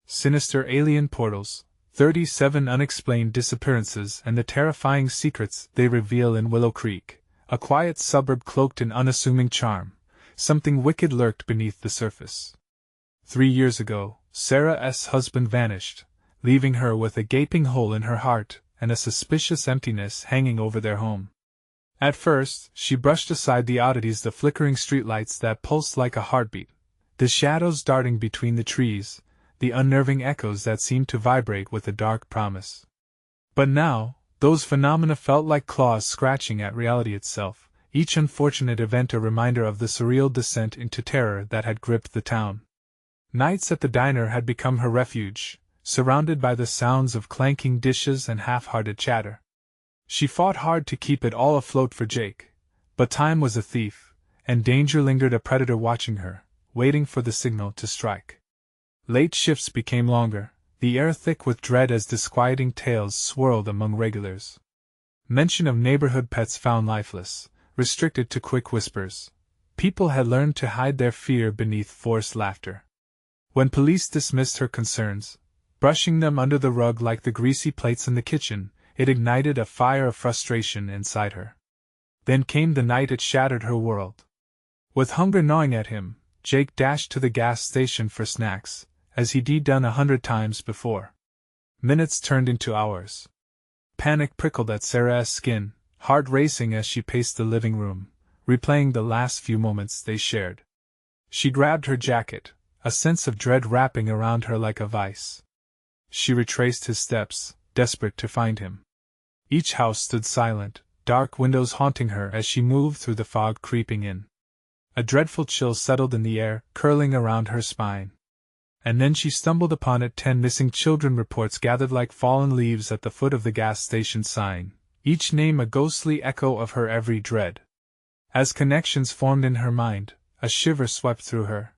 sinister alien portals, 37 unexplained disappearances, and the terrifying secrets they reveal in Willow Creek, a quiet suburb cloaked in unassuming charm. Something wicked lurked beneath the surface. 3 years ago, Sarah's husband vanished, leaving her with a gaping hole in her heart and a suspicious emptiness hanging over their home. At first, she brushed aside the oddities, the flickering streetlights that pulsed like a heartbeat, the shadows darting between the trees, the unnerving echoes that seemed to vibrate with a dark promise. But now, those phenomena felt like claws scratching at reality itself, each unfortunate event a reminder of the surreal descent into terror that had gripped the town. Nights at the diner had become her refuge, surrounded by the sounds of clanking dishes and half-hearted chatter. She fought hard to keep it all afloat for Jake, but time was a thief, and danger lingered, a predator watching her, waiting for the signal to strike. Late shifts became longer, the air thick with dread as disquieting tales swirled among regulars. Mention of neighborhood pets found lifeless, restricted to quick whispers. People had learned to hide their fear beneath forced laughter. When police dismissed her concerns, brushing them under the rug like the greasy plates in the kitchen, it ignited a fire of frustration inside her. Then came the night it shattered her world. With hunger gnawing at him, Jake dashed to the gas station for snacks, as he'd done 100 times before. Minutes turned into hours. Panic prickled at Sarah's skin, heart racing as she paced the living room, replaying the last few moments they shared. She grabbed her jacket, a sense of dread wrapping around her like a vice. She retraced his steps, desperate to find him. Each house stood silent, dark windows haunting her as she moved through the fog creeping in. A dreadful chill settled in the air, curling around her spine. And then she stumbled upon it, 10 missing children reports gathered like fallen leaves at the foot of the gas station sign, each name a ghostly echo of her every dread. As connections formed in her mind, a shiver swept through her.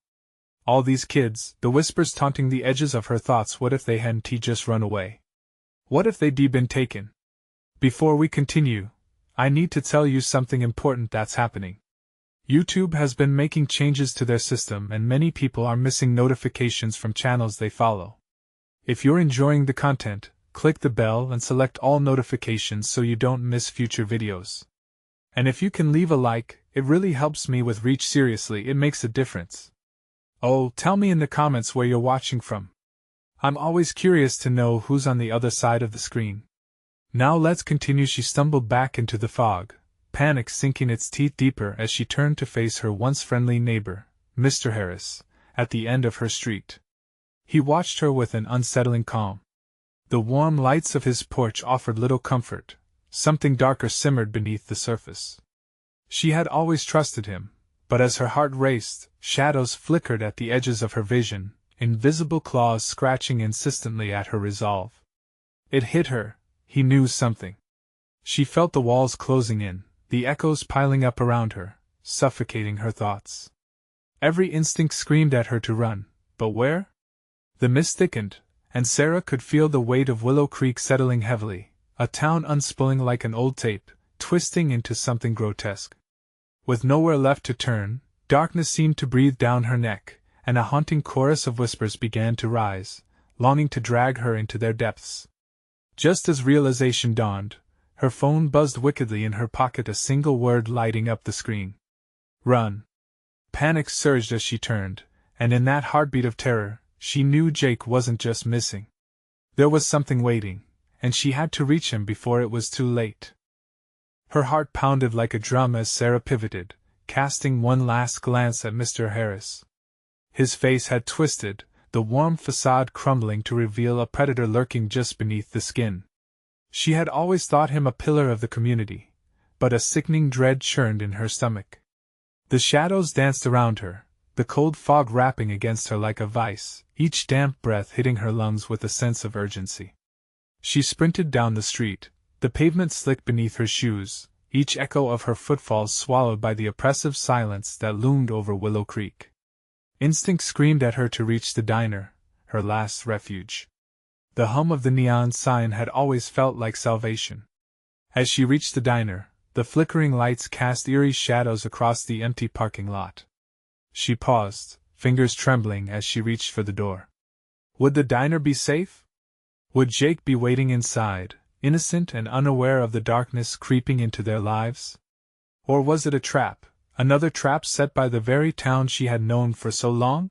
All these kids, the whispers taunting the edges of her thoughts. What if they hadn't just run away? What if they'd been taken? Before we continue, I need to tell you something important that's happening. YouTube has been making changes to their system and many people are missing notifications from channels they follow. If you're enjoying the content, click the bell and select all notifications so you don't miss future videos. And if you can leave a like, it really helps me with reach. Seriously, it makes a difference. Oh, tell me in the comments where you're watching from. I'm always curious to know who's on the other side of the screen. Now let's continue. She stumbled back into the fog, panic sinking its teeth deeper as she turned to face her once friendly neighbor, Mr. Harris, at the end of her street. He watched her with an unsettling calm. The warm lights of his porch offered little comfort. Something darker simmered beneath the surface. She had always trusted him, but as her heart raced, shadows flickered at the edges of her vision, invisible claws scratching insistently at her resolve. It hit her. He knew something. She felt the walls closing in, the echoes piling up around her, suffocating her thoughts. Every instinct screamed at her to run, but where? The mist thickened, and Sarah could feel the weight of Willow Creek settling heavily, a town unspooling like an old tape, twisting into something grotesque. With nowhere left to turn, darkness seemed to breathe down her neck, and a haunting chorus of whispers began to rise, longing to drag her into their depths. Just as realization dawned, her phone buzzed wickedly in her pocket, a single word lighting up the screen. Run. Panic surged as she turned, and in that heartbeat of terror, she knew Jake wasn't just missing. There was something waiting, and she had to reach him before it was too late. Her heart pounded like a drum as Sarah pivoted, casting one last glance at Mr. Harris. His face had twisted, the warm facade crumbling to reveal a predator lurking just beneath the skin. She had always thought him a pillar of the community, but a sickening dread churned in her stomach. The shadows danced around her, the cold fog wrapping against her like a vice, each damp breath hitting her lungs with a sense of urgency. She sprinted down the street, the pavement slick beneath her shoes, each echo of her footfalls swallowed by the oppressive silence that loomed over Willow Creek. Instinct screamed at her to reach the diner, her last refuge. The hum of the neon sign had always felt like salvation. As she reached the diner, the flickering lights cast eerie shadows across the empty parking lot. She paused, fingers trembling as she reached for the door. Would the diner be safe? Would Jake be waiting inside, innocent and unaware of the darkness creeping into their lives? Or was it a trap, another trap set by the very town she had known for so long?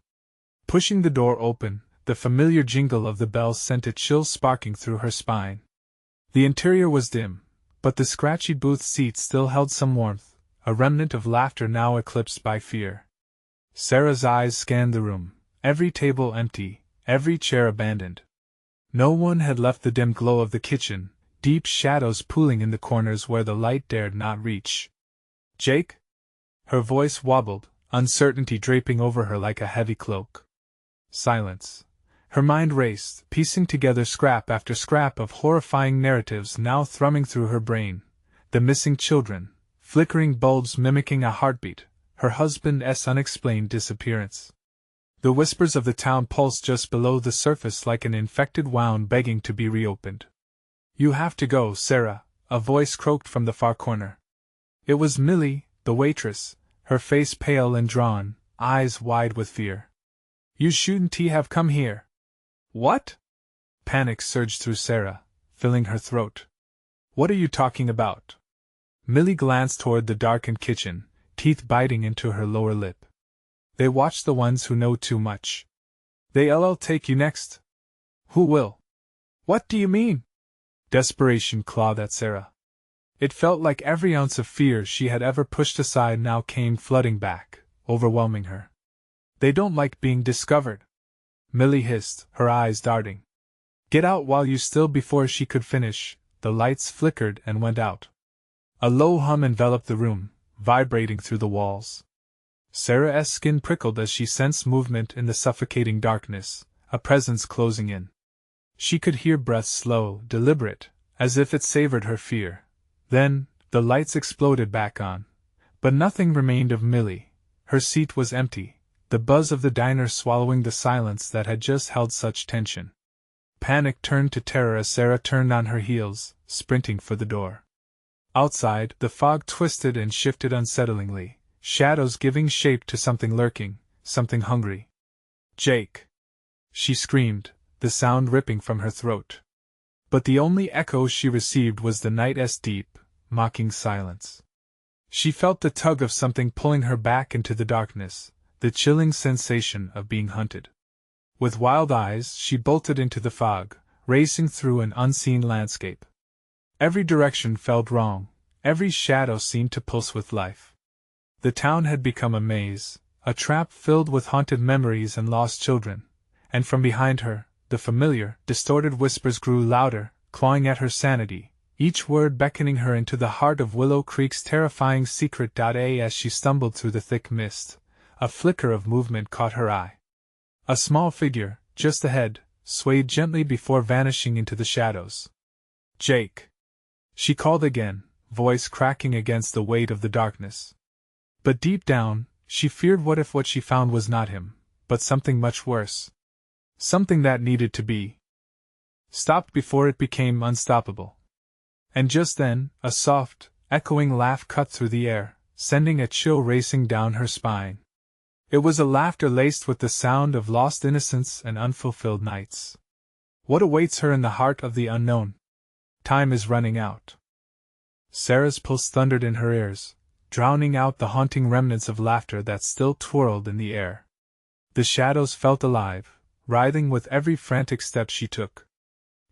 Pushing the door open, the familiar jingle of the bells sent a chill sparking through her spine. The interior was dim, but the scratchy booth seats still held some warmth, a remnant of laughter now eclipsed by fear. Sarah's eyes scanned the room, every table empty, every chair abandoned. No one had left the dim glow of the kitchen, deep shadows pooling in the corners where the light dared not reach. Jake? Her voice wobbled, uncertainty draping over her like a heavy cloak. Silence. Her mind raced, piecing together scrap after scrap of horrifying narratives now thrumming through her brain. The missing children, flickering bulbs mimicking a heartbeat, her husband's unexplained disappearance. The whispers of the town pulsed just below the surface like an infected wound begging to be reopened. You have to go, Sarah, a voice croaked from the far corner. It was Millie, the waitress, her face pale and drawn, eyes wide with fear. You shouldn't have come here. What? Panic surged through Sarah, filling her throat. What are you talking about? Millie glanced toward the darkened kitchen, teeth biting into her lower lip. They watch the ones who know too much. They'll take you next. Who will? What do you mean? Desperation clawed at Sarah. It felt like every ounce of fear she had ever pushed aside now came flooding back, overwhelming her. They don't like being discovered. Millie hissed, her eyes darting. Get out while you still. Before she could finish, the lights flickered and went out. A low hum enveloped the room, vibrating through the walls. Sarah's skin prickled as she sensed movement in the suffocating darkness, a presence closing in. She could hear breaths slow, deliberate, as if it savored her fear. Then, the lights exploded back on. But nothing remained of Millie. Her seat was empty, the buzz of the diner swallowing the silence that had just held such tension. Panic turned to terror as Sarah turned on her heels, sprinting for the door. Outside, the fog twisted and shifted unsettlingly, shadows giving shape to something lurking, something hungry. Jake! She screamed, the sound ripping from her throat. But the only echo she received was the night's deep, mocking silence. She felt the tug of something pulling her back into the darkness, the chilling sensation of being hunted. With wild eyes, she bolted into the fog, racing through an unseen landscape. Every direction felt wrong, every shadow seemed to pulse with life. The town had become a maze, a trap filled with haunted memories and lost children, and from behind her, the familiar, distorted whispers grew louder, clawing at her sanity, each word beckoning her into the heart of Willow Creek's terrifying secret. As she stumbled through the thick mist, a flicker of movement caught her eye. A small figure, just ahead, swayed gently before vanishing into the shadows. Jake! She called again, voice cracking against the weight of the darkness. But deep down, she feared what if what she found was not him, but something much worse. Something that needed to be stopped before it became unstoppable. And just then, a soft, echoing laugh cut through the air, sending a chill racing down her spine. It was a laughter laced with the sound of lost innocence and unfulfilled nights. What awaits her in the heart of the unknown? Time is running out. Sarah's pulse thundered in her ears, drowning out the haunting remnants of laughter that still twirled in the air. The shadows felt alive, writhing with every frantic step she took.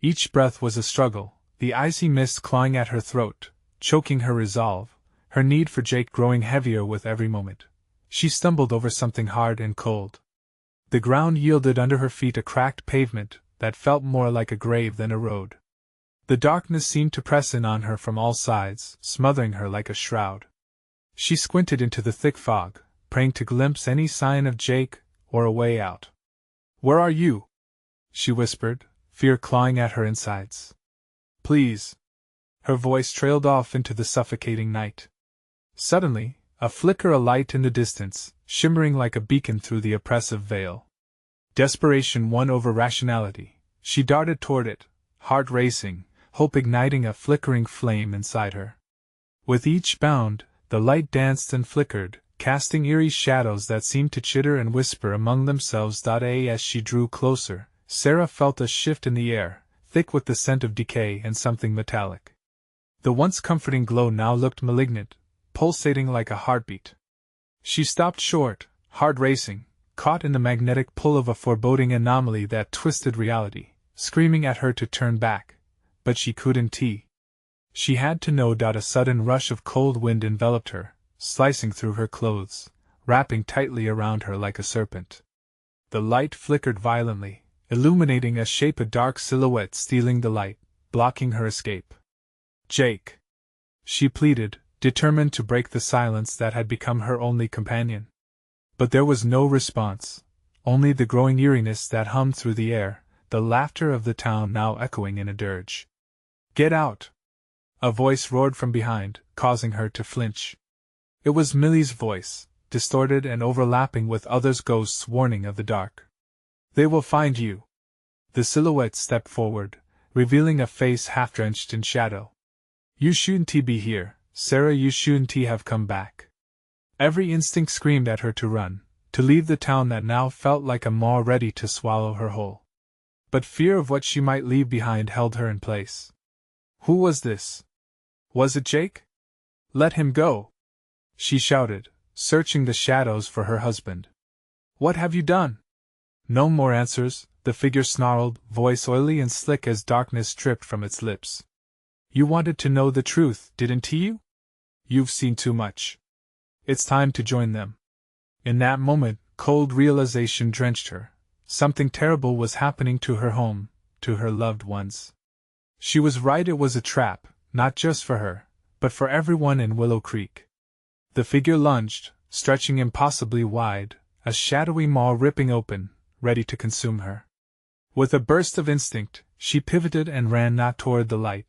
Each breath was a struggle, the icy mist clawing at her throat, choking her resolve, her need for Jake growing heavier with every moment. She stumbled over something hard and cold. The ground yielded under her feet, a cracked pavement that felt more like a grave than a road. The darkness seemed to press in on her from all sides, smothering her like a shroud. She squinted into the thick fog, praying to glimpse any sign of Jake or a way out. "Where are you?" she whispered, fear clawing at her insides. "Please." Her voice trailed off into the suffocating night. Suddenly, a flicker of light in the distance, shimmering like a beacon through the oppressive veil. Desperation won over rationality. She darted toward it, heart racing, hope igniting a flickering flame inside her. With each bound, the light danced and flickered, casting eerie shadows that seemed to chitter and whisper among themselves. As she drew closer, Sarah felt a shift in the air, thick with the scent of decay and something metallic. The once comforting glow now looked malignant, pulsating like a heartbeat. She stopped short, heart racing, caught in the magnetic pull of a foreboding anomaly that twisted reality, screaming at her to turn back, but she couldn't. She had to know. A sudden rush of cold wind enveloped her, slicing through her clothes, wrapping tightly around her like a serpent. The light flickered violently, illuminating a shape, a dark silhouette stealing the light, blocking her escape. "Jake!" she pleaded, determined to break the silence that had become her only companion. But there was no response, only the growing eeriness that hummed through the air, the laughter of the town now echoing in a dirge. "Get out!" a voice roared from behind, causing her to flinch. It was Millie's voice, distorted and overlapping with others' ghosts warning of the dark. "They will find you." The silhouette stepped forward, revealing a face half drenched in shadow. "You shouldn't be here, Sarah, you shouldn't have come back." Every instinct screamed at her to run, to leave the town that now felt like a maw ready to swallow her whole. But fear of what she might leave behind held her in place. Who was this? Was it Jake? "Let him go!" she shouted, searching the shadows for her husband. "What have you done?" No more answers. The figure snarled, voice oily and slick as darkness dripped from its lips. "You wanted to know the truth, didn't you? You've seen too much. It's time to join them." In that moment, cold realization drenched her. Something terrible was happening to her home, to her loved ones. She was right, it was a trap, not just for her, but for everyone in Willow Creek. The figure lunged, stretching impossibly wide, a shadowy maw ripping open, ready to consume her. With a burst of instinct, she pivoted and ran not toward the light,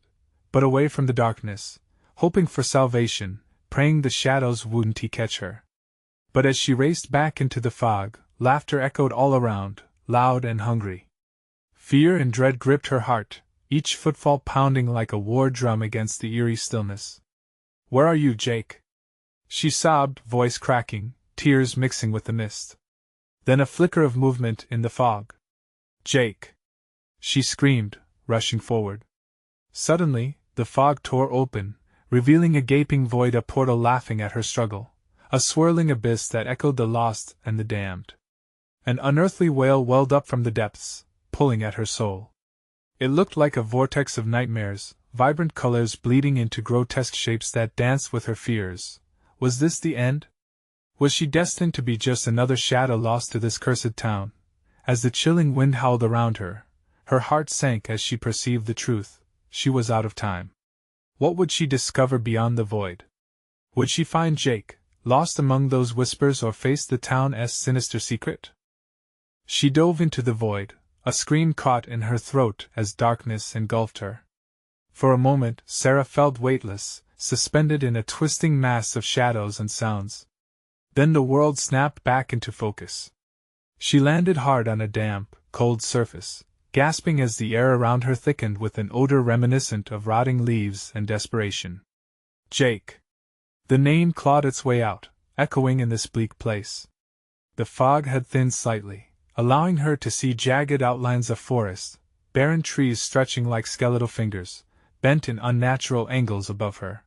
but away from the darkness, hoping for salvation, praying the shadows wouldn't catch her. But as she raced back into the fog, laughter echoed all around, loud and hungry. Fear and dread gripped her heart, each footfall pounding like a war drum against the eerie stillness. "Where are you, Jake?" she sobbed, voice cracking, tears mixing with the mist. Then a flicker of movement in the fog. "Jake!" she screamed, rushing forward. Suddenly, the fog tore open, revealing a gaping void, a portal laughing at her struggle, a swirling abyss that echoed the lost and the damned. An unearthly wail welled up from the depths, pulling at her soul. It looked like a vortex of nightmares, vibrant colors bleeding into grotesque shapes that danced with her fears. Was this the end? Was she destined to be just another shadow lost to this cursed town? As the chilling wind howled around her, her heart sank as she perceived the truth. She was out of time. What would she discover beyond the void? Would she find Jake, lost among those whispers, or face the town's sinister secret? She dove into the void, a scream caught in her throat as darkness engulfed her. For a moment, Sarah felt weightless, suspended in a twisting mass of shadows and sounds. Then the world snapped back into focus. She landed hard on a damp, cold surface, gasping as the air around her thickened with an odor reminiscent of rotting leaves and desperation. "Jake!" The name clawed its way out, echoing in this bleak place. The fog had thinned slightly, allowing her to see jagged outlines of forest, barren trees stretching like skeletal fingers, bent in unnatural angles above her.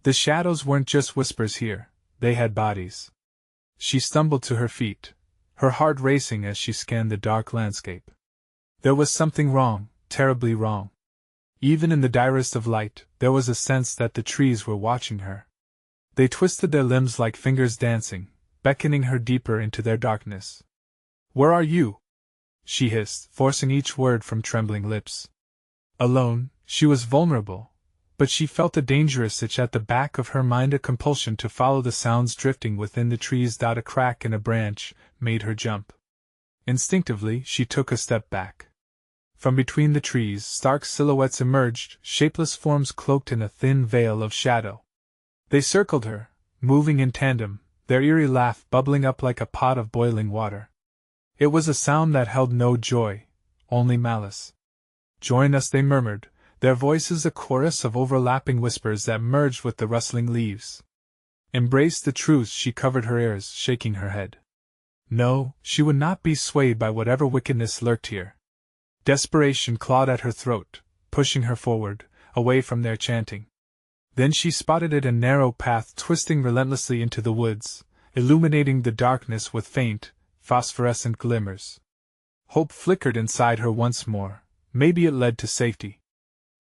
The shadows weren't just whispers here, they had bodies. She stumbled to her feet, her heart racing as she scanned the dark landscape. There was something wrong, terribly wrong. Even in the direst of light, there was a sense that the trees were watching her. They twisted their limbs like fingers dancing, beckoning her deeper into their darkness. "Where are you?" she hissed, forcing each word from trembling lips. Alone, she was vulnerable, but she felt a dangerous itch at the back of her mind, a compulsion to follow the sounds drifting within the trees. A crack in a branch made her jump. Instinctively, she took a step back. From between the trees, stark silhouettes emerged, shapeless forms cloaked in a thin veil of shadow. They circled her, moving in tandem, their eerie laugh bubbling up like a pot of boiling water. It was a sound that held no joy, only malice. "Join us," they murmured, their voices a chorus of overlapping whispers that merged with the rustling leaves. "Embrace the truth," she covered her ears, shaking her head. No, she would not be swayed by whatever wickedness lurked here. Desperation clawed at her throat, pushing her forward, away from their chanting. Then she spotted it, a narrow path twisting relentlessly into the woods, illuminating the darkness with faint, phosphorescent glimmers. Hope flickered inside her once more. Maybe it led to safety.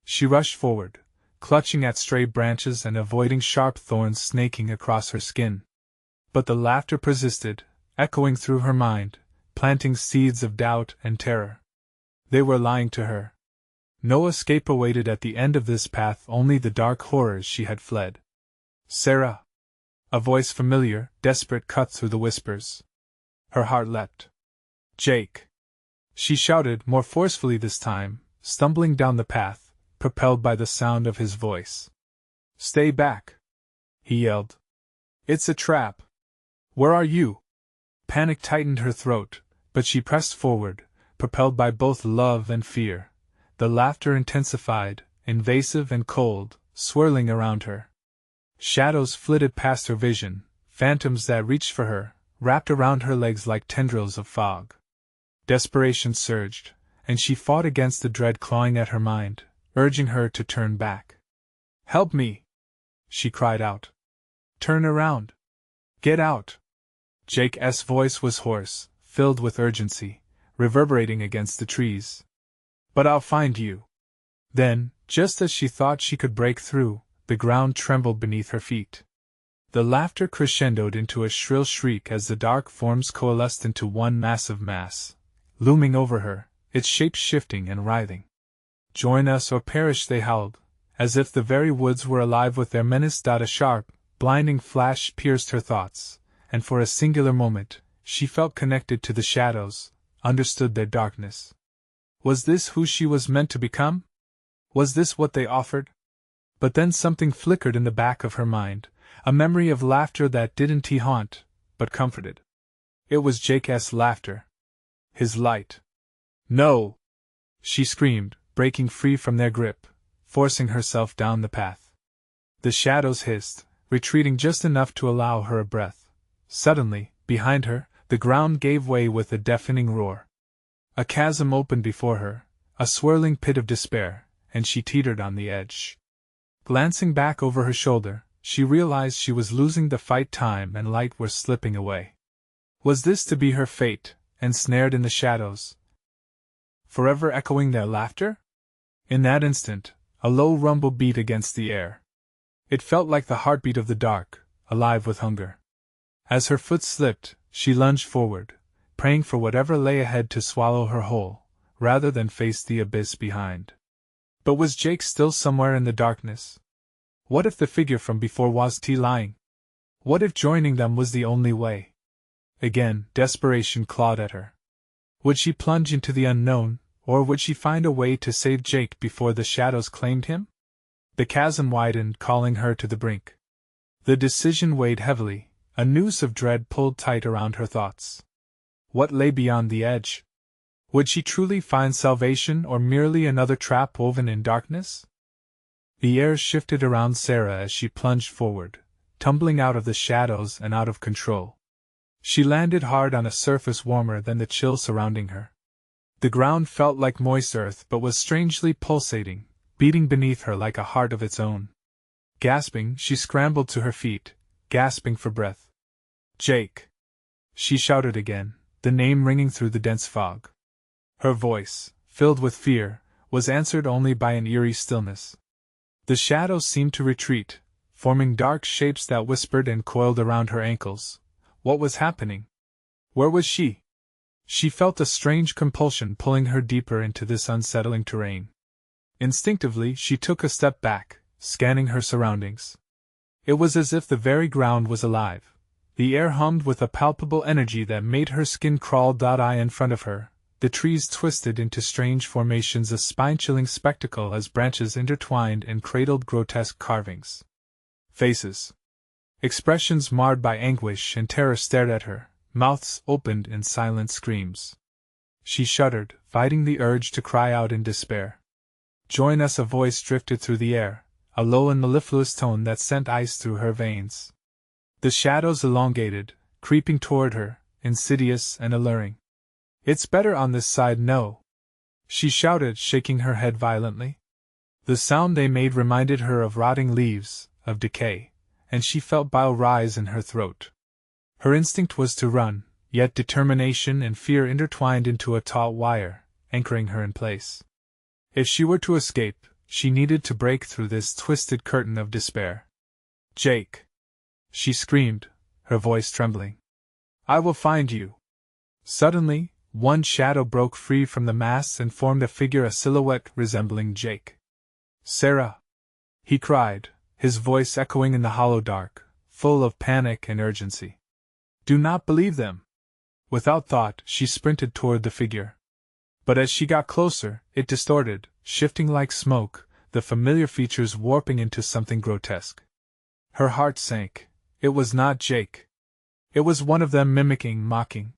She rushed forward, clutching at stray branches and avoiding sharp thorns snaking across her skin. But the laughter persisted, echoing through her mind, planting seeds of doubt and terror. They were lying to her. No escape awaited at the end of this path, only the dark horrors she had fled. "Sarah!" A voice familiar, desperate, cut through the whispers. Her heart leapt. "Jake!" She shouted, more forcefully this time, stumbling down the path, propelled by the sound of his voice. "Stay back!" he yelled. "It's a trap! Where are you?" Panic tightened her throat, but she pressed forward, propelled by both love and fear. The laughter intensified, invasive and cold, swirling around her. Shadows flitted past her vision, phantoms that reached for her, wrapped around her legs like tendrils of fog. Desperation surged, and she fought against the dread clawing at her mind, urging her to turn back. "Help me!" she cried out. "Turn around! Get out!" Jake's voice was hoarse, filled with urgency, reverberating against the trees. "But I'll find you." Then, just as she thought she could break through, the ground trembled beneath her feet. The laughter crescendoed into a shrill shriek as the dark forms coalesced into one massive mass, looming over her, its shape shifting and writhing. "Join us or perish," they howled, as if the very woods were alive with their menace. A sharp, blinding flash pierced her thoughts, and for a singular moment, she felt connected to the shadows, understood their darkness. Was this who she was meant to become? Was this what they offered? But then something flickered in the back of her mind, a memory of laughter that didn't haunt, but comforted. It was Jake's laughter. His light. "No!" she screamed, breaking free from their grip, forcing herself down the path. The shadows hissed, retreating just enough to allow her a breath. Suddenly, behind her, the ground gave way with a deafening roar. A chasm opened before her, a swirling pit of despair, and she teetered on the edge. Glancing back over her shoulder, she realized she was losing the fight. Time and light were slipping away. Was this to be her fate, ensnared in the shadows, forever echoing their laughter? In that instant, a low rumble beat against the air. It felt like the heartbeat of the dark, alive with hunger. As her foot slipped, she lunged forward, praying for whatever lay ahead to swallow her whole, rather than face the abyss behind. But was Jake still somewhere in the darkness? What if the figure from before was lying? What if joining them was the only way? Again, desperation clawed at her. Would she plunge into the unknown, or would she find a way to save Jake before the shadows claimed him? The chasm widened, calling her to the brink. The decision weighed heavily, a noose of dread pulled tight around her thoughts. What lay beyond the edge? Would she truly find salvation, or merely another trap woven in darkness? The air shifted around Sarah as she plunged forward, tumbling out of the shadows and out of control. She landed hard on a surface warmer than the chill surrounding her. The ground felt like moist earth but was strangely pulsating, beating beneath her like a heart of its own. Gasping, she scrambled to her feet, gasping for breath. "Jake!" she shouted again, the name ringing through the dense fog. Her voice, filled with fear, was answered only by an eerie stillness. The shadows seemed to retreat, forming dark shapes that whispered and coiled around her ankles. What was happening? Where was she? She felt a strange compulsion pulling her deeper into this unsettling terrain. Instinctively, she took a step back, scanning her surroundings. It was as if the very ground was alive. The air hummed with a palpable energy that made her skin crawl. In front of her, the trees twisted into strange formations, a spine-chilling spectacle as branches intertwined and cradled grotesque carvings. Faces. Expressions marred by anguish and terror stared at her, mouths opened in silent screams. She shuddered, fighting the urge to cry out in despair. "Join us!" a voice drifted through the air, a low and mellifluous tone that sent ice through her veins. The shadows elongated, creeping toward her, insidious and alluring. "It's better on this side, no," she shouted, shaking her head violently. The sound they made reminded her of rotting leaves, of decay, and she felt bile rise in her throat. Her instinct was to run, yet determination and fear intertwined into a taut wire, anchoring her in place. If she were to escape, she needed to break through this twisted curtain of despair. "Jake!" she screamed, her voice trembling. "I will find you!" Suddenly, one shadow broke free from the mass and formed a figure, a silhouette resembling Jake. "Sarah!" he cried, his voice echoing in the hollow dark, full of panic and urgency. "Do not believe them!" Without thought, she sprinted toward the figure. But as she got closer, it distorted, shifting like smoke, the familiar features warping into something grotesque. Her heart sank. It was not Jake. It was one of them, mimicking, mocking.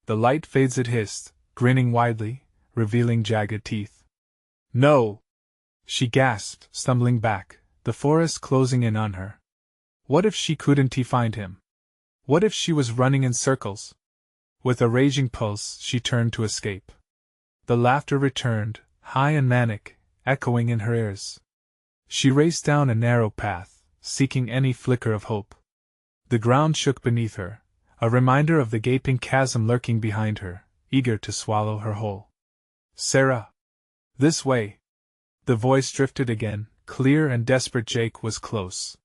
The light fades, it hissed, grinning widely, revealing jagged teeth. "No!" she gasped, stumbling back, the forest closing in on her. What if she couldn't find him? What if she was running in circles? With a raging pulse, she turned to escape. The laughter returned, high and manic, echoing in her ears. She raced down a narrow path, seeking any flicker of hope. The ground shook beneath her, a reminder of the gaping chasm lurking behind her, eager to swallow her whole. "Sarah! This way!" The voice drifted again, clear and desperate. Jake was close.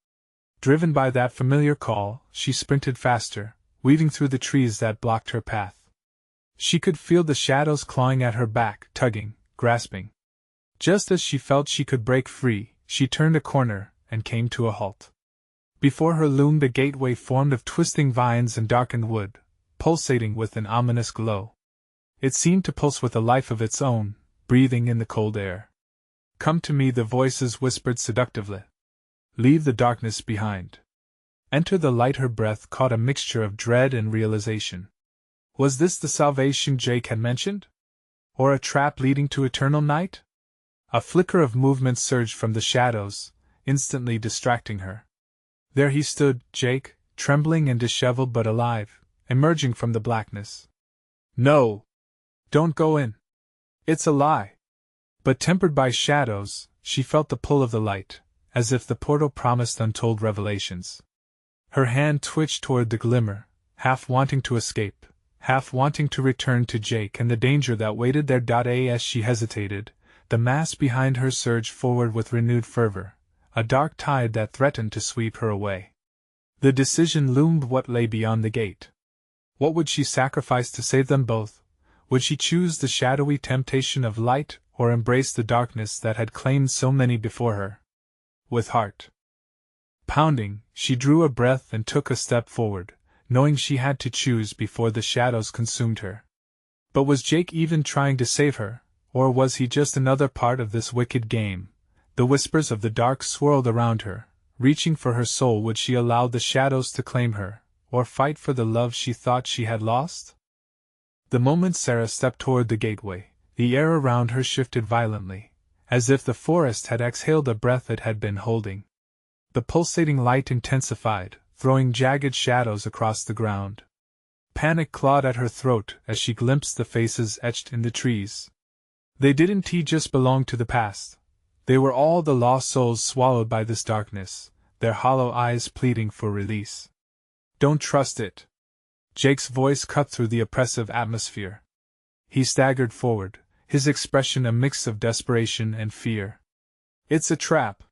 Driven by that familiar call, she sprinted faster, weaving through the trees that blocked her path. She could feel the shadows clawing at her back, tugging, grasping. Just as she felt she could break free, she turned a corner and came to a halt. Before her loomed a gateway formed of twisting vines and darkened wood, pulsating with an ominous glow. It seemed to pulse with a life of its own, breathing in the cold air. "Come to me," the voices whispered seductively. "Leave the darkness behind. Enter the light." Her breath caught a mixture of dread and realization. Was this the salvation Jake had mentioned? Or a trap leading to eternal night? A flicker of movement surged from the shadows, instantly distracting her. There he stood, Jake, trembling and disheveled but alive, emerging from the blackness. "No! Don't go in! It's a lie!" But tempered by shadows, she felt the pull of the light, as if the portal promised untold revelations. Her hand twitched toward the glimmer, half wanting to escape, half wanting to return to Jake and the danger that waited there. As she hesitated, the mass behind her surged forward with renewed fervor, a dark tide that threatened to sweep her away. The decision loomed: what lay beyond the gate? What would she sacrifice to save them both? Would she choose the shadowy temptation of light, or embrace the darkness that had claimed so many before her? With heart pounding, she drew a breath and took a step forward, knowing she had to choose before the shadows consumed her. But was Jake even trying to save her, or was he just another part of this wicked game? The whispers of the dark swirled around her, reaching for her soul. Would she allow the shadows to claim her, or fight for the love she thought she had lost? The moment Sarah stepped toward the gateway, the air around her shifted violently, as if the forest had exhaled a breath it had been holding. The pulsating light intensified, throwing jagged shadows across the ground. Panic clawed at her throat as she glimpsed the faces etched in the trees. They didn't just belong to the past. They were all the lost souls swallowed by this darkness, their hollow eyes pleading for release. "Don't trust it." Jake's voice cut through the oppressive atmosphere. He staggered forward, his expression a mix of desperation and fear. "It's a trap."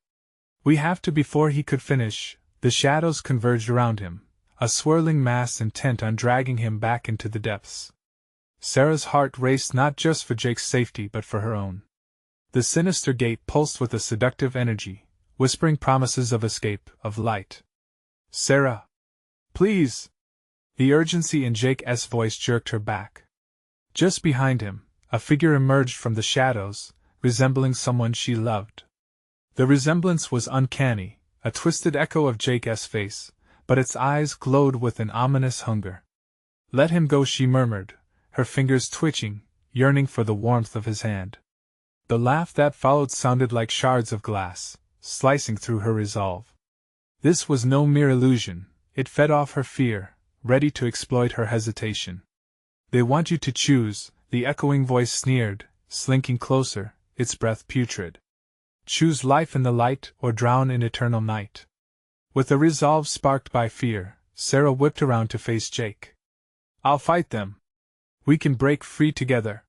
"We have to." Before he could finish, the shadows converged around him, a swirling mass intent on dragging him back into the depths. Sarah's heart raced, not just for Jake's safety but for her own. The sinister gate pulsed with a seductive energy, whispering promises of escape, of light. "Sarah! Please!" The urgency in Jake's voice jerked her back. Just behind him, a figure emerged from the shadows, resembling someone she loved. The resemblance was uncanny, a twisted echo of Jake's face, but its eyes glowed with an ominous hunger. "Let him go," she murmured, her fingers twitching, yearning for the warmth of his hand. The laugh that followed sounded like shards of glass, slicing through her resolve. This was no mere illusion, it fed off her fear, ready to exploit her hesitation. "They want you to choose," the echoing voice sneered, slinking closer, its breath putrid. Choose life in the light or drown in eternal night. With a resolve sparked by fear, Sarah whipped around to face Jake. I'll fight them. We can break free together.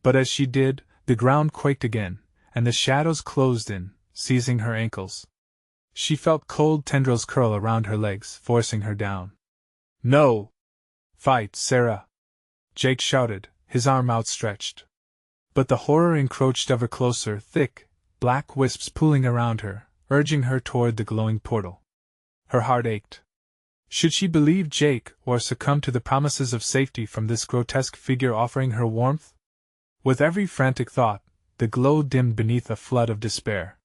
But as she did, the ground quaked again, and the shadows closed in, seizing her ankles. She felt cold tendrils curl around her legs, forcing her down. No! Fight, Sarah! Jake shouted, his arm outstretched. But the horror encroached ever closer, thick, black wisps pooling around her, urging her toward the glowing portal. Her heart ached. Should she believe Jake or succumb to the promises of safety from this grotesque figure offering her warmth? With every frantic thought, the glow dimmed beneath a flood of despair.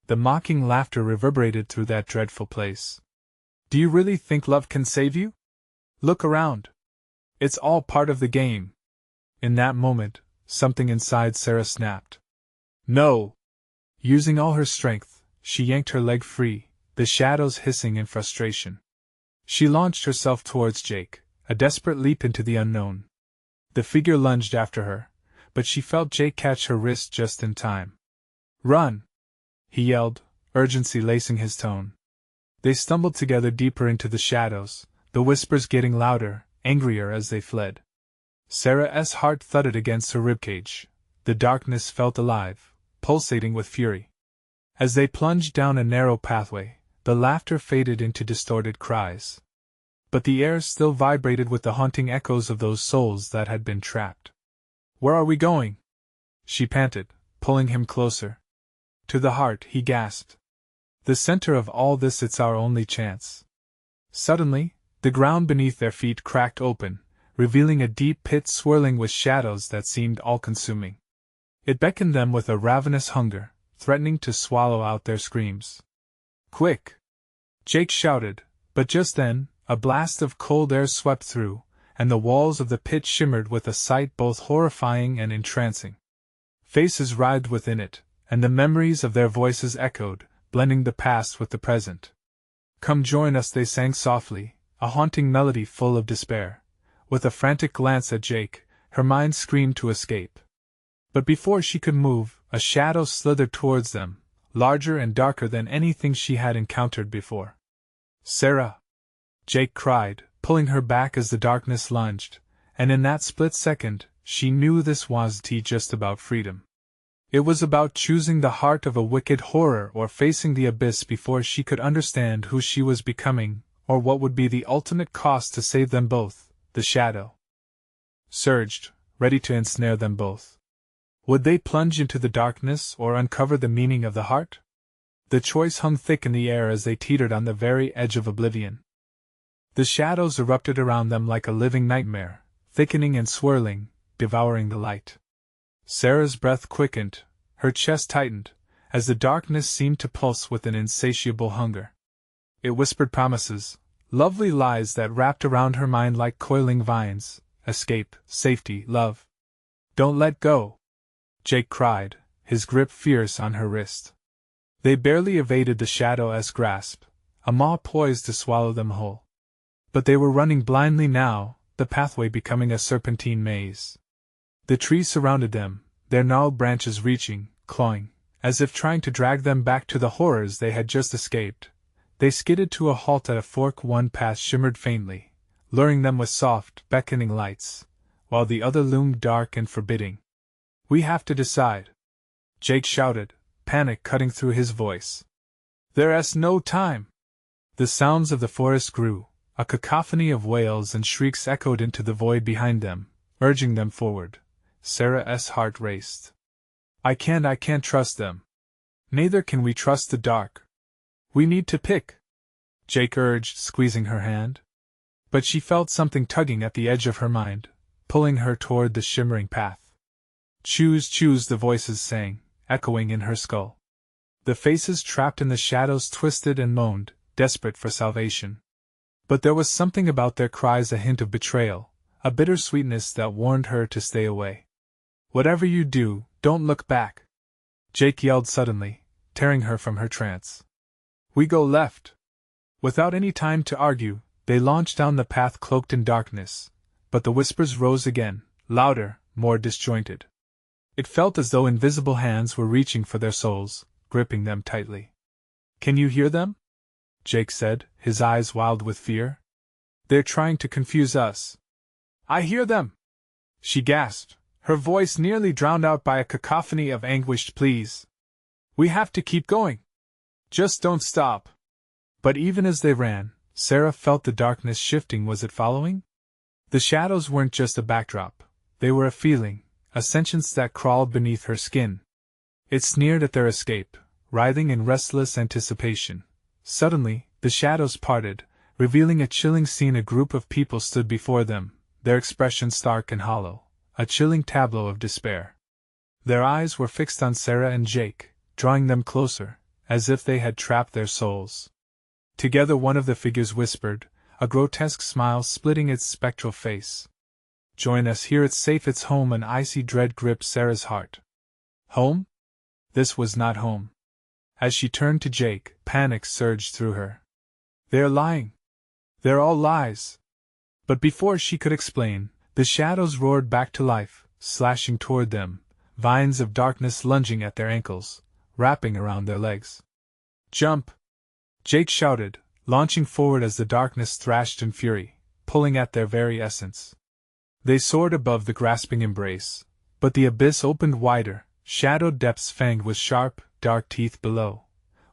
The mocking laughter reverberated through that dreadful place. Do you really think love can save you? Look around. It's all part of the game. In that moment, something inside Sarah snapped. No! Using all her strength, she yanked her leg free, the shadows hissing in frustration. She launched herself towards Jake, a desperate leap into the unknown. The figure lunged after her, but she felt Jake catch her wrist just in time. Run! He yelled, urgency lacing his tone. They stumbled together deeper into the shadows, the whispers getting louder, angrier as they fled. Sarah's heart thudded against her ribcage. The darkness felt alive, pulsating with fury. As they plunged down a narrow pathway, the laughter faded into distorted cries. But the air still vibrated with the haunting echoes of those souls that had been trapped. Where are we going? She panted, pulling him closer. To the heart, he gasped. The center of all this, it's our only chance. Suddenly, the ground beneath their feet cracked open, revealing a deep pit swirling with shadows that seemed all-consuming. It beckoned them with a ravenous hunger, threatening to swallow out their screams. Quick! Jake shouted, but just then, a blast of cold air swept through, and the walls of the pit shimmered with a sight both horrifying and entrancing. Faces writhed within it, and the memories of their voices echoed, blending the past with the present. Come join us, they sang softly, a haunting melody full of despair. With a frantic glance at Jake, her mind screamed to escape. But before she could move, a shadow slithered towards them, larger and darker than anything she had encountered before. Sarah! Jake cried, pulling her back as the darkness lunged, and in that split second, she knew this wasn't just about freedom. It was about choosing the heart of a wicked horror or facing the abyss before she could understand who she was becoming, or what would be the ultimate cost to save them both. The shadow surged, ready to ensnare them both. Would they plunge into the darkness or uncover the meaning of the heart? The choice hung thick in the air as they teetered on the very edge of oblivion. The shadows erupted around them like a living nightmare, thickening and swirling, devouring the light. Sarah's breath quickened, her chest tightened, as the darkness seemed to pulse with an insatiable hunger. It whispered promises, lovely lies that wrapped around her mind like coiling vines. Escape, safety, love. Don't let go! Jake cried, his grip fierce on her wrist. They barely evaded the shadow's grasp, a maw poised to swallow them whole. But they were running blindly now, the pathway becoming a serpentine maze. The trees surrounded them, their gnarled branches reaching, clawing, as if trying to drag them back to the horrors they had just escaped. They skidded to a halt at a fork. One path shimmered faintly, luring them with soft, beckoning lights, while the other loomed dark and forbidding. We have to decide, Jake shouted, panic cutting through his voice. There's no time. The sounds of the forest grew, a cacophony of wails and shrieks echoed into the void behind them, urging them forward. Sarah's heart raced. I can't trust them. Neither can we trust the dark. We need to pick, Jake urged, squeezing her hand. But she felt something tugging at the edge of her mind, pulling her toward the shimmering path. Choose, the voices sang, echoing in her skull. The faces trapped in the shadows twisted and moaned, desperate for salvation. But there was something about their cries, a hint of betrayal, a bitter sweetness that warned her to stay away. Whatever you do, don't look back, Jake yelled suddenly, tearing her from her trance. We go left. Without any time to argue, they launched down the path cloaked in darkness, but the whispers rose again, louder, more disjointed. It felt as though invisible hands were reaching for their souls, gripping them tightly. "Can you hear them?" Jake said, his eyes wild with fear. "They're trying to confuse us." "I hear them!" she gasped, her voice nearly drowned out by a cacophony of anguished pleas. "We have to keep going. Just don't stop." But even as they ran, Sarah felt the darkness shifting. Was it following? The shadows weren't just a backdrop, they were a feeling, a sentience that crawled beneath her skin. It sneered at their escape, writhing in restless anticipation. Suddenly, the shadows parted, revealing a chilling scene. A group of people stood before them, their expressions stark and hollow, a chilling tableau of despair. Their eyes were fixed on Sarah and Jake, drawing them closer, as if they had trapped their souls. Together one of the figures whispered, a grotesque smile splitting its spectral face. "Join us here, it's safe, it's home." An icy dread gripped Sarah's heart. Home? This was not home. As she turned to Jake, panic surged through her. "They're lying. They're all lies." But before she could explain, the shadows roared back to life, slashing toward them, vines of darkness lunging at their ankles, wrapping around their legs. "Jump!" Jake shouted, launching forward as the darkness thrashed in fury, pulling at their very essence. They soared above the grasping embrace, but the abyss opened wider, shadowed depths fanged with sharp, dark teeth below.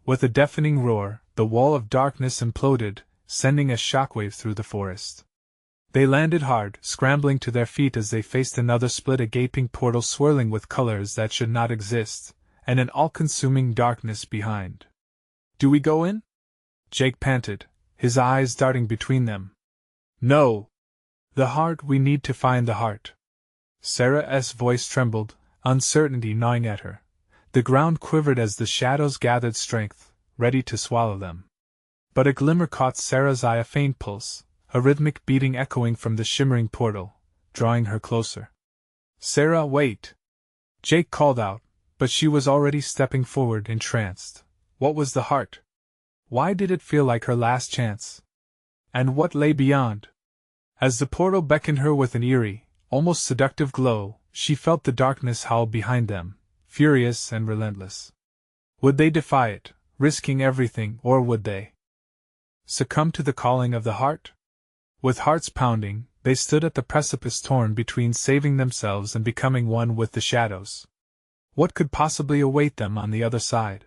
With a deafening roar, the wall of darkness imploded, sending a shockwave through the forest. They landed hard, scrambling to their feet as they faced another split, a gaping portal swirling with colors that should not exist, and an all-consuming darkness behind. "Do we go in?" Jake panted, his eyes darting between them. "No! The heart, we need to find the heart." Sarah's voice trembled, uncertainty gnawing at her. The ground quivered as the shadows gathered strength, ready to swallow them. But a glimmer caught Sarah's eye, a faint pulse, a rhythmic beating echoing from the shimmering portal, drawing her closer. "Sarah, wait!" Jake called out, but she was already stepping forward, entranced. What was the heart? Why did it feel like her last chance? And what lay beyond? As the portal beckoned her with an eerie, almost seductive glow, she felt the darkness howl behind them, furious and relentless. Would they defy it, risking everything, or would they succumb to the calling of the heart? With hearts pounding, they stood at the precipice, torn between saving themselves and becoming one with the shadows. What could possibly await them on the other side?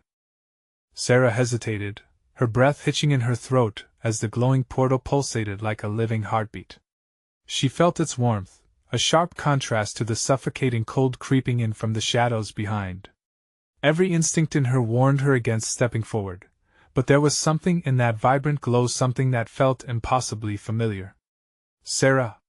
Sarah hesitated, her breath hitching in her throat as the glowing portal pulsated like a living heartbeat. She felt its warmth, a sharp contrast to the suffocating cold creeping in from the shadows behind. Every instinct in her warned her against stepping forward, but there was something in that vibrant glow, something that felt impossibly familiar. "Sarah!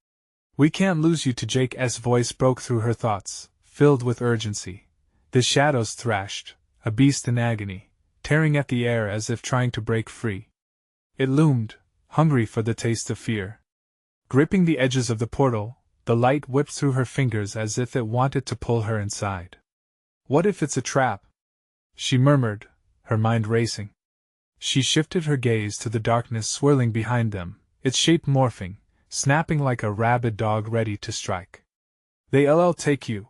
We can't lose you!" Jake's voice broke through her thoughts, filled with urgency. The shadows thrashed, a beast in agony, tearing at the air as if trying to break free. It loomed, hungry for the taste of fear. Gripping the edges of the portal, the light whipped through her fingers as if it wanted to pull her inside. "What if it's a trap?" she murmured, her mind racing. She shifted her gaze to the darkness swirling behind them, its shape morphing, snapping like a rabid dog ready to strike. "They'll take you.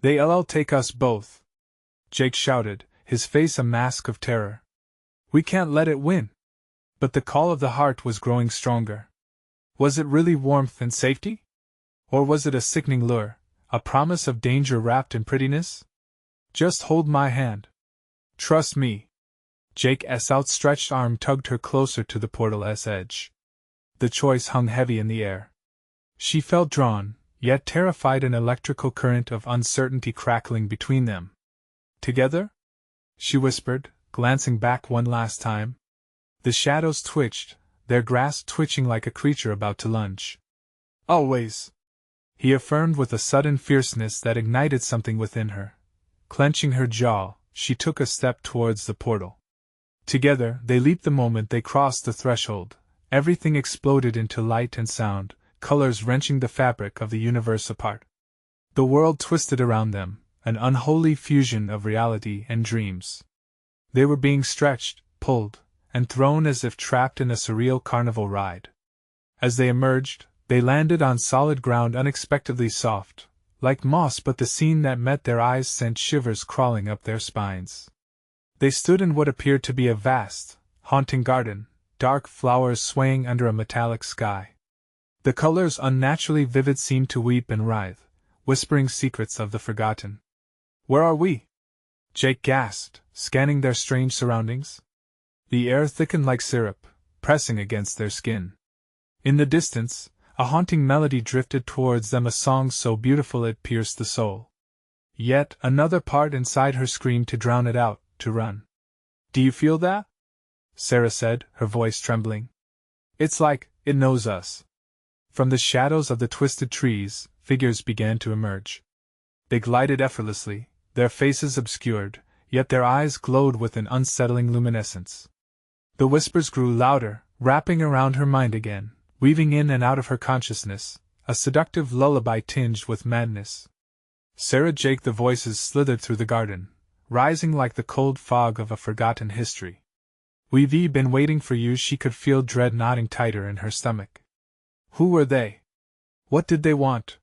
They'll take us both!" Jake shouted, his face a mask of terror. "We can't let it win!" But the call of the heart was growing stronger. Was it really warmth and safety? Or was it a sickening lure, a promise of danger wrapped in prettiness? "Just hold my hand. Trust me." Jake's outstretched arm tugged her closer to the portal's edge. The choice hung heavy in the air. She felt drawn, yet terrified, an electrical current of uncertainty crackling between them. "Together?" she whispered, glancing back one last time. The shadows twitched, their grasp twitching like a creature about to lunge. "Always!" he affirmed with a sudden fierceness that ignited something within her. Clenching her jaw, she took a step towards the portal. Together, they leaped. The moment they crossed the threshold, everything exploded into light and sound, colors wrenching the fabric of the universe apart. The world twisted around them, an unholy fusion of reality and dreams. They were being stretched, pulled, and thrown as if trapped in a surreal carnival ride. As they emerged, they landed on solid ground, unexpectedly soft, like moss, but the scene that met their eyes sent shivers crawling up their spines. They stood in what appeared to be a vast, haunting garden, dark flowers swaying under a metallic sky. The colors, unnaturally vivid, seemed to weep and writhe, whispering secrets of the forgotten. "Where are we?" Jake gasped, scanning their strange surroundings. The air thickened like syrup, pressing against their skin. In the distance, a haunting melody drifted towards them, a song so beautiful it pierced the soul. Yet another part inside her screamed to drown it out, to run. "Do you feel that?" Sarah said, her voice trembling. "It's like it knows us." From the shadows of the twisted trees, figures began to emerge. They glided effortlessly, their faces obscured, yet their eyes glowed with an unsettling luminescence. The whispers grew louder, wrapping around her mind again, weaving in and out of her consciousness, a seductive lullaby tinged with madness. Sarah, Jake, the voices slithered through the garden, rising like the cold fog of a forgotten history. "We've been waiting for you." She could feel dread knotting tighter in her stomach. Who were they? What did they want?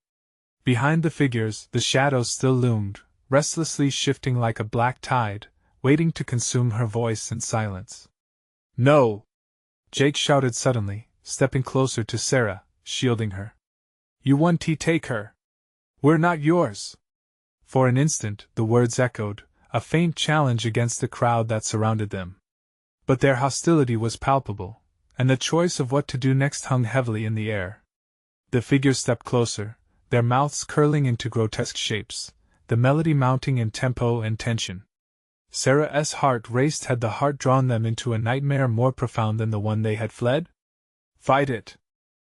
Behind the figures, the shadows still loomed, restlessly shifting like a black tide, waiting to consume her voice in silence. "No!" Jake shouted suddenly, stepping closer to Sarah, shielding her. "You want to take her? We're not yours!" For an instant, the words echoed, a faint challenge against the crowd that surrounded them. But their hostility was palpable, and the choice of what to do next hung heavily in the air. The figures stepped closer, their mouths curling into grotesque shapes, the melody mounting in tempo and tension. Sarah's heart raced. Had the heart drawn them into a nightmare more profound than the one they had fled? "Fight it!"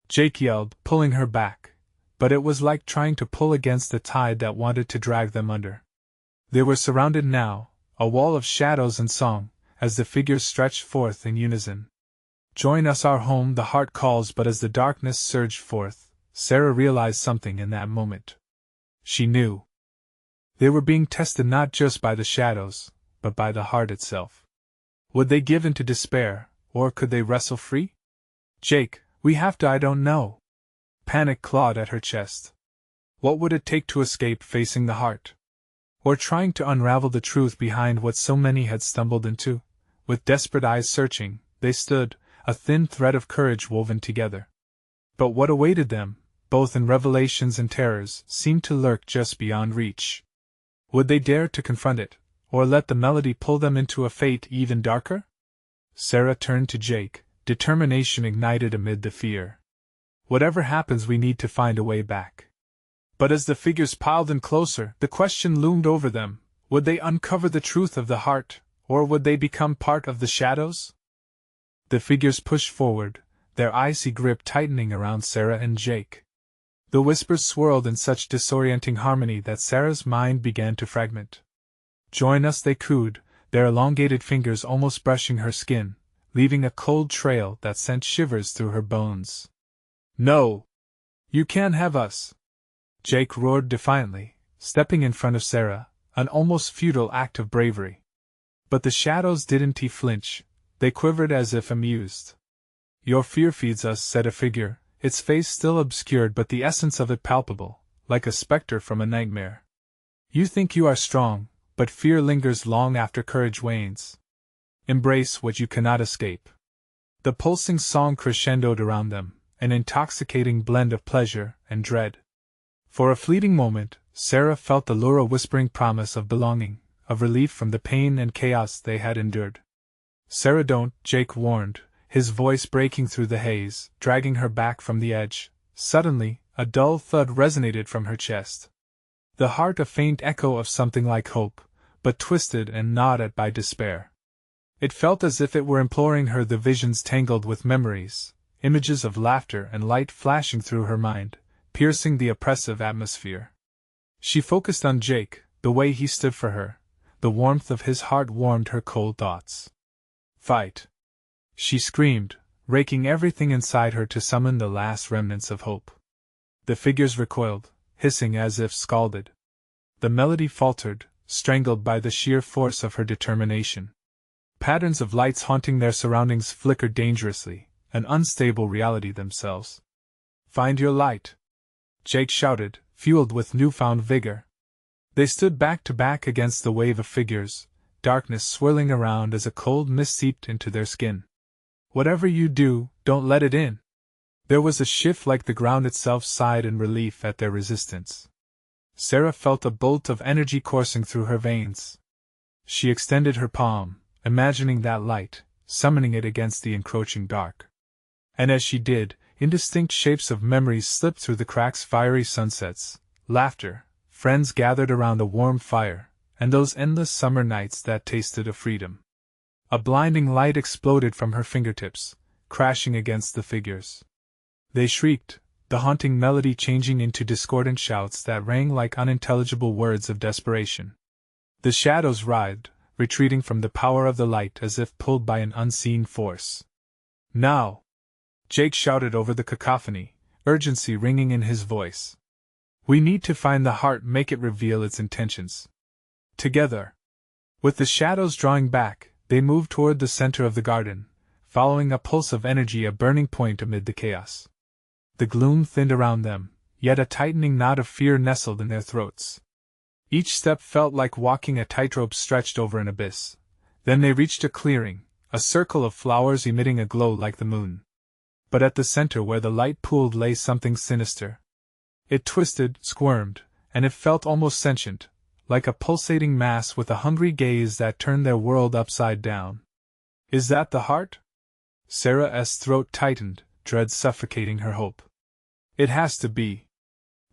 Jake yelled, pulling her back, but it was like trying to pull against the tide that wanted to drag them under. They were surrounded now, a wall of shadows and song, as the figures stretched forth in unison. "Join us, our home," the heart calls. But as the darkness surged forth, Sarah realized something in that moment. She knew. They were being tested not just by the shadows, but by the heart itself. Would they give in to despair, or could they wrestle free? "Jake, we have to." "I don't know." Panic clawed at her chest. What would it take to escape facing the heart? Or trying to unravel the truth behind what so many had stumbled into? With desperate eyes searching, they stood, a thin thread of courage woven together. But what awaited them, both in revelations and terrors, seemed to lurk just beyond reach. Would they dare to confront it, or let the melody pull them into a fate even darker? Sarah turned to Jake, determination ignited amid the fear. "Whatever happens, we need to find a way back." But as the figures piled in closer, the question loomed over them: would they uncover the truth of the heart, or would they become part of the shadows? The figures pushed forward, their icy grip tightening around Sarah and Jake. The whispers swirled in such disorienting harmony that Sarah's mind began to fragment. "Join us," they cooed, their elongated fingers almost brushing her skin, leaving a cold trail that sent shivers through her bones. "No! You can't have us!" Jake roared defiantly, stepping in front of Sarah, an almost futile act of bravery. But the shadows didn't flinch. They quivered as if amused. "Your fear feeds us," said a figure, its face still obscured but the essence of it palpable, like a specter from a nightmare. "You think you are strong, but fear lingers long after courage wanes. Embrace what you cannot escape." The pulsing song crescendoed around them, an intoxicating blend of pleasure and dread. For a fleeting moment, Sarah felt the lurid whispering promise of belonging, of relief from the pain and chaos they had endured. "Sarah, don't," Jake warned, his voice breaking through the haze, dragging her back from the edge. Suddenly, a dull thud resonated from her chest. The heart, a faint echo of something like hope, but twisted and gnawed at by despair. It felt as if it were imploring her, the visions tangled with memories, images of laughter and light flashing through her mind, piercing the oppressive atmosphere. She focused on Jake, the way he stood for her. The warmth of his heart warmed her cold thoughts. "Fight!" she screamed, raking everything inside her to summon the last remnants of hope. The figures recoiled, hissing as if scalded. The melody faltered, strangled by the sheer force of her determination. Patterns of lights haunting their surroundings flickered dangerously, an unstable reality themselves. "Find your light!" Jake shouted, fueled with newfound vigor. They stood back to back against the wave of figures, darkness swirling around as a cold mist seeped into their skin. "Whatever you do, don't let it in." There was a shift like the ground itself sighed in relief at their resistance. Sarah felt a bolt of energy coursing through her veins. She extended her palm, imagining that light, summoning it against the encroaching dark. And as she did, indistinct shapes of memories slipped through the cracks: fiery sunsets, laughter, friends gathered around a warm fire, and those endless summer nights that tasted of freedom. A blinding light exploded from her fingertips, crashing against the figures. They shrieked, the haunting melody changing into discordant shouts that rang like unintelligible words of desperation. The shadows writhed, retreating from the power of the light as if pulled by an unseen force. "Now!" Jake shouted over the cacophony, urgency ringing in his voice. "We need to find the heart, make it reveal its intentions." Together, with the shadows drawing back, they moved toward the center of the garden, following a pulse of energy, a burning point amid the chaos. The gloom thinned around them, yet a tightening knot of fear nestled in their throats. Each step felt like walking a tightrope stretched over an abyss. Then they reached a clearing, a circle of flowers emitting a glow like the moon. But at the center where the light pooled lay something sinister. It twisted, squirmed, and it felt almost sentient, like a pulsating mass with a hungry gaze that turned their world upside down. "Is that the heart?" Sarah's throat tightened, dread suffocating her hope. "It has to be.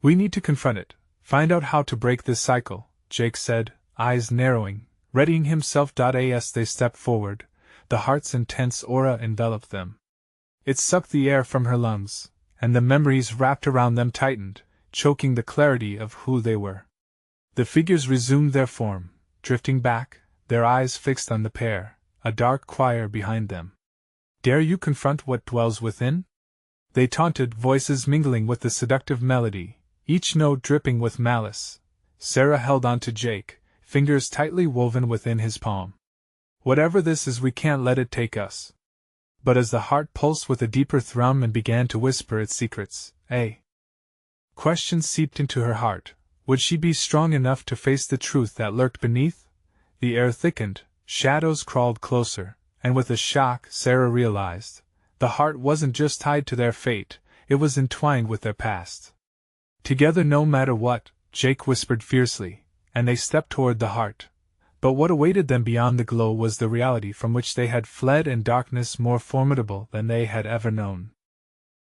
We need to confront it, find out how to break this cycle," Jake said, eyes narrowing, readying himself. As they stepped forward, the heart's intense aura enveloped them. It sucked the air from her lungs, and the memories wrapped around them tightened, choking the clarity of who they were. The figures resumed their form, drifting back, their eyes fixed on the pair, a dark choir behind them. "Dare you confront what dwells within?" They taunted, voices mingling with the seductive melody, each note dripping with malice. Sarah held on to Jake, fingers tightly woven within his palm. "Whatever this is, we can't let it take us." But as the heart pulsed with a deeper thrum and began to whisper its secrets, questions seeped into her heart. Would she be strong enough to face the truth that lurked beneath? The air thickened, shadows crawled closer, and with a shock, Sarah realized the heart wasn't just tied to their fate, it was entwined with their past. "Together no matter what," Jake whispered fiercely, and they stepped toward the heart. But what awaited them beyond the glow was the reality from which they had fled, and darkness more formidable than they had ever known.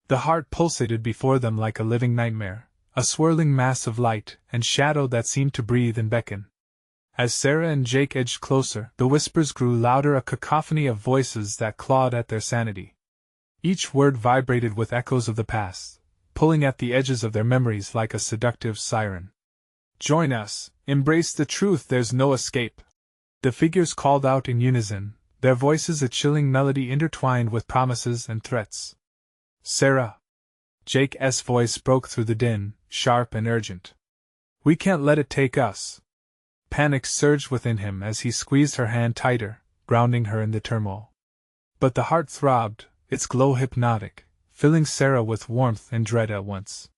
The heart pulsated before them like a living nightmare, a swirling mass of light and shadow that seemed to breathe and beckon. As Sarah and Jake edged closer, the whispers grew louder, a cacophony of voices that clawed at their sanity. Each word vibrated with echoes of the past, pulling at the edges of their memories like a seductive siren. "Join us, embrace the truth, there's no escape," the figures called out in unison, their voices a chilling melody intertwined with promises and threats. "Sarah!" Jake's voice broke through the din, sharp and urgent. "We can't let it take us." Panic surged within him as he squeezed her hand tighter, grounding her in the turmoil. But the heart throbbed, its glow hypnotic, filling Sarah with warmth and dread at once.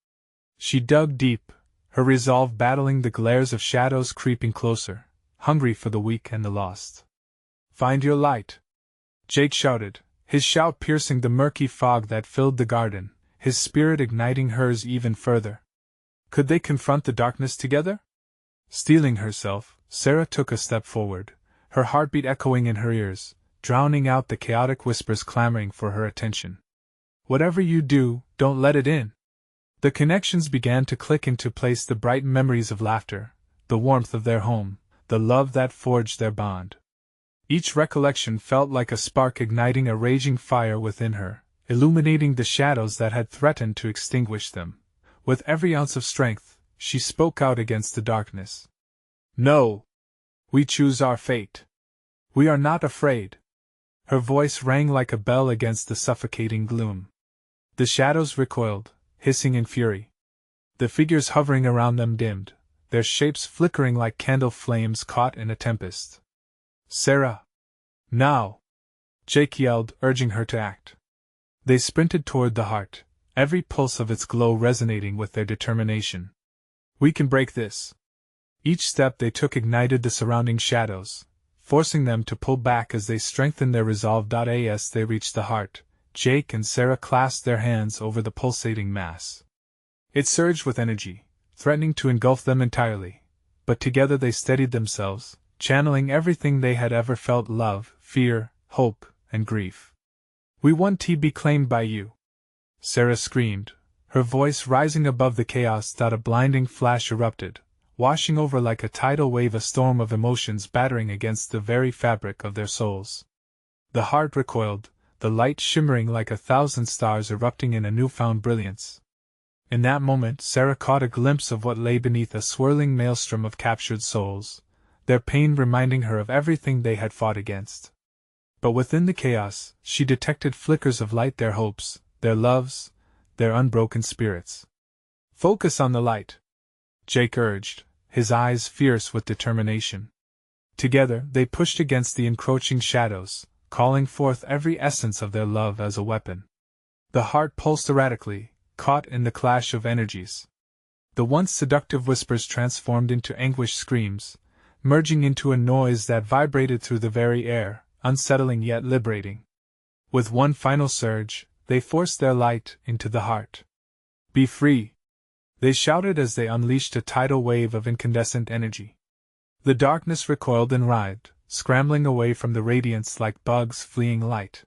She dug deep, her resolve battling the glares of shadows creeping closer, hungry for the weak and the lost. "Find your light!" Jake shouted, his shout piercing the murky fog that filled the garden, his spirit igniting hers even further. Could they confront the darkness together? Steeling herself, Sarah took a step forward, her heartbeat echoing in her ears, drowning out the chaotic whispers clamoring for her attention. "Whatever you do, don't let it in." The connections began to click into place, the bright memories of laughter, the warmth of their home, the love that forged their bond. Each recollection felt like a spark igniting a raging fire within her, illuminating the shadows that had threatened to extinguish them. With every ounce of strength, she spoke out against the darkness. "No! We choose our fate. We are not afraid." Her voice rang like a bell against the suffocating gloom. The shadows recoiled, hissing in fury. The figures hovering around them dimmed, their shapes flickering like candle flames caught in a tempest. "Sarah! Now!" Jake yelled, urging her to act. They sprinted toward the heart, every pulse of its glow resonating with their determination. We can break this. Each step they took ignited the surrounding shadows, forcing them to pull back as they strengthened their resolve. As they reached the heart, Jake and Sarah clasped their hands over the pulsating mass. It surged with energy, threatening to engulf them entirely, but together they steadied themselves, channeling everything they had ever felt: love, fear, hope, and grief. We want to be claimed by you, Sarah screamed, her voice rising above the chaos. A blinding flash erupted, washing over like a tidal wave, a storm of emotions battering against the very fabric of their souls. The heart recoiled, the light shimmering like 1,000 stars erupting in a newfound brilliance. In that moment Sarah caught a glimpse of what lay beneath a swirling maelstrom of captured souls, their pain reminding her of everything they had fought against. But within the chaos, she detected flickers of light: their hopes, their loves, their unbroken spirits. Focus on the light, Jake urged, his eyes fierce with determination. Together they pushed against the encroaching shadows, calling forth every essence of their love as a weapon. The heart pulsed erratically, caught in the clash of energies. The once seductive whispers transformed into anguished screams, merging into a noise that vibrated through the very air, unsettling yet liberating. With one final surge, they forced their light into the heart. Be free! They shouted as they unleashed a tidal wave of incandescent energy. The darkness recoiled and writhed, scrambling away from the radiance like bugs fleeing light.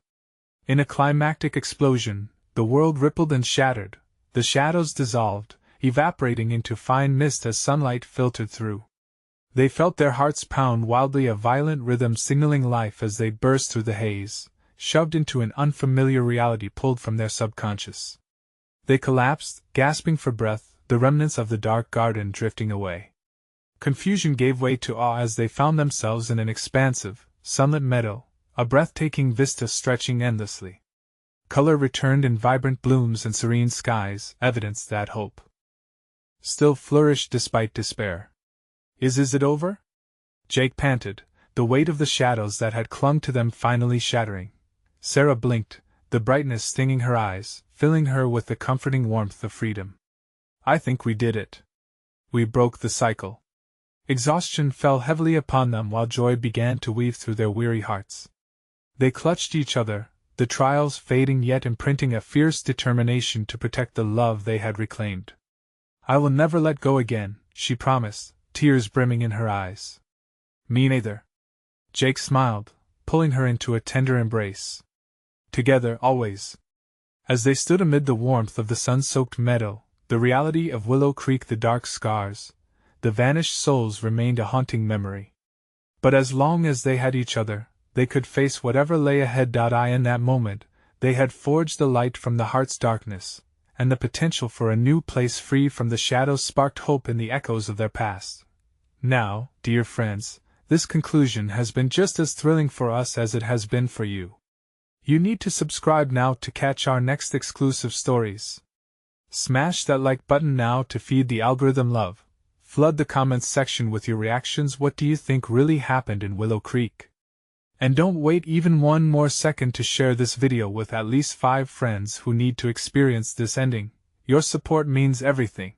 In a climactic explosion, the world rippled and shattered, the shadows dissolved, evaporating into fine mist as sunlight filtered through. They felt their hearts pound wildly, a violent rhythm signaling life as they burst through the haze, shoved into an unfamiliar reality pulled from their subconscious. They collapsed, gasping for breath, the remnants of the dark garden drifting away. Confusion gave way to awe as they found themselves in an expansive, sunlit meadow, a breathtaking vista stretching endlessly. Color returned in vibrant blooms and serene skies, evidence that hope still flourished despite despair. Is it over? Jake panted, the weight of the shadows that had clung to them finally shattering. Sarah blinked, the brightness stinging her eyes, filling her with the comforting warmth of freedom. I think we did it. We broke the cycle. Exhaustion fell heavily upon them while joy began to weave through their weary hearts. They clutched each other, the trials fading yet imprinting a fierce determination to protect the love they had reclaimed. I will never let go again, she promised, tears brimming in her eyes. Me neither. Jake smiled, pulling her into a tender embrace. Together, always. As they stood amid the warmth of the sun-soaked meadow, the reality of Willow Creek, the dark scars, the vanished souls remained a haunting memory. But as long as they had each other, they could face whatever lay ahead. In that moment, they had forged the light from the heart's darkness, and the potential for a new place free from the shadows sparked hope in the echoes of their past. Now, dear friends, this conclusion has been just as thrilling for us as it has been for you. You need to subscribe now to catch our next exclusive stories. Smash that like button now to feed the algorithm love. Flood the comments section with your reactions. What do you think really happened in Willow Creek? And don't wait even one more second to share this video with at least 5 friends who need to experience this ending. Your support means everything.